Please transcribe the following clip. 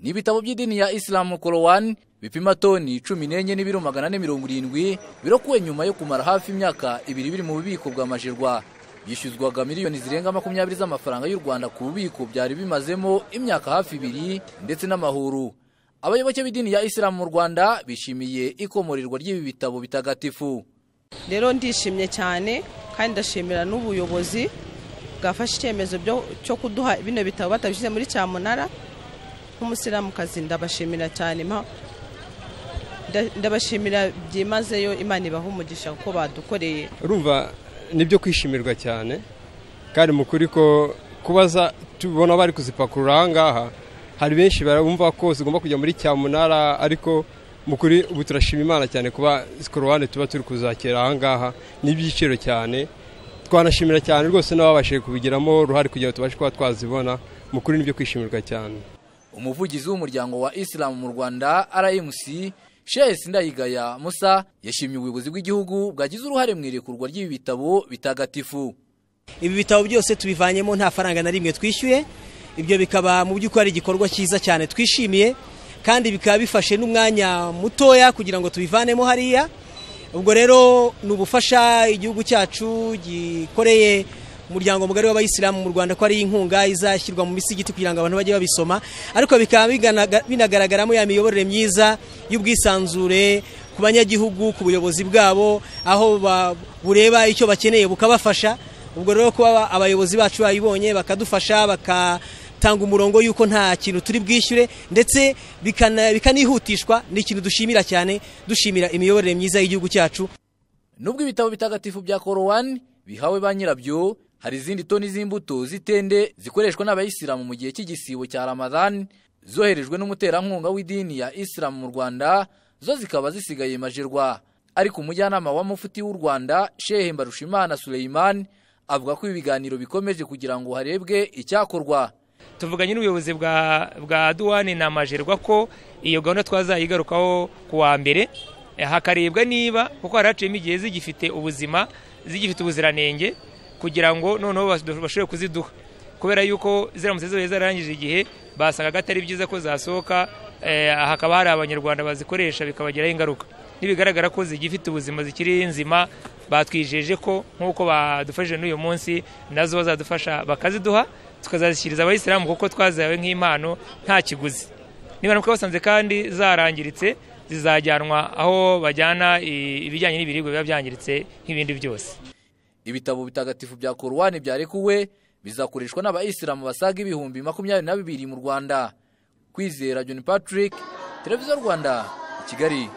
ni ibitabo by'idini ya Islam Quran bipima toni 14 n'ibiro 470 birokuwe nyuma yo kumara hafi imyaka 2 biri mu bubiko bwa Majerwa. Yishyuzwaga miliyoni zirenga 20 z'amafaranga y'u Rwanda ku bubiko byari bimazemo imyaka hafi 2 ndetse n'amahuru. Abayoboke b'idini ya Islam mu Rwanda bishimiye ikomorirwa ry'ibi bitabo bitagatifu. Rero ndishimye cyane kandi ndashimira n'ubuyobozi bwafashe icyemezo cyo kuduha bino bitabo batabishyize muri cyamunara. Nk'umusilamukazi ndabashimira cyane, ndabashimira byimazeyo, Imana ibaha umugisha kuko badukoreye. Urumva nibyo kwishimirwa cyane, kandi mukuri ko kubaza tubona bari kuzipakurura ahangaha, hari benshi barumva ko zigomba kujya muri cyamunara, ariko mukuri ubu turashima Imana cyane kuba Korowani tuba turi kuzakera ahangaha n'ibyiciro cyane. Twanashimira cyane rwose n'ababashije kubigiramo uruhare kugira ngo tubashe kuba twazibona. Mukuri nibyo kwishimirwa cyane. Umuvugizi w'umuryango wa Islam mu Rwanda RMC Sheikh Sindayigaya Musa yashimye ubuyobozi bw'igihugu bwagize uruhare mu irekurwa ry'ibi bitabo bitagatifu. Ibi bitabo byose tubivanyemo nta faranga na rimwe twishyuye. Ibyo bikaba mu by'ukuri igikorwa cyiza cyane twishimiye, kandi bikaba bifashe n'umwanya mutoya kugira ngo tubivanemo hariya. Ubwo rero n'ubufasha igihugu cyacu gikoreye umuryango mugari w'abayisilamu mu Rwanda ko ari inkunga izashyirwa mu misigiti kugira ngo abantu bajye babisoma, ariko bikaba binagaragaramo ya miyoborere myiza y'ubwisanzure ku banyagihugu, ku buyobozi bwabo, aho bureba icyo bakeneye bukabafasha. Ubwo rero ko abayobozi bacu bayibonye bakadufasha, bakatanga umurongo yuko nta kintu turi bwishyure, ndetse bikanihutishwa, ni ikintu dushimira cyane, dushimira imiyoborere myiza y'igihugu cyacu. Nubwo ibitabo bitagatifu bya Korowani bihawe ba nyirabyo, hari izindi toni z'imbuto zitende zikoreshwa n'abayisilamu mu gihe cy'igisibo cya Ramadan zoherejwe n'umuterankunga w'idini ya Islam mu Rwanda, zo zikaba zisigaye Majerwa. Ariko umujyanama wa Mufti w'u Rwanda Sheikh Mbarushimana Suleiman avuga ko ibiganiro bikomeje kugira ngo harebwe icyakorwa. Tuvuganye n'ubuyobozi bwa Duwani na Majerwa ko iyo gahunda twazayigarukaho ku wa mbere, hakarebwa niba kuko haraciyemo igihe zigifite ubuzima, zigifite ubuziranenge, kugira ngo noneho bashobore kuziduha, kubera yuko ziramutse zo zarangije igihe basaga atari byiza ko zasohoka, hakaba hari abanyarwanda bazikoresha bikabagiraho ingaruka. Nibigaragara ko zigifite ubuzima, zikiri nzima, batwijeje ko nk'uko badufashije n'uyu munsi nazo bazadufasha bakaziduha, tukazazishyiriza abayisilamu kuko twazawe nk'impano nta kiguzi. Niba nuko basanze kandi zarangiritse, zizajyanwa aho bajyana ibijyanye n'ibiribwa biba byangiritse nk'ibindi byose. Ibitabo bitagatifu bya Korowani byarekuwe bizakoreshwa n'abayisilamu basaga ibihumbi 22 mu Rwanda. Kwizera John Patrick, Televiziyo Rwanda, Kigali.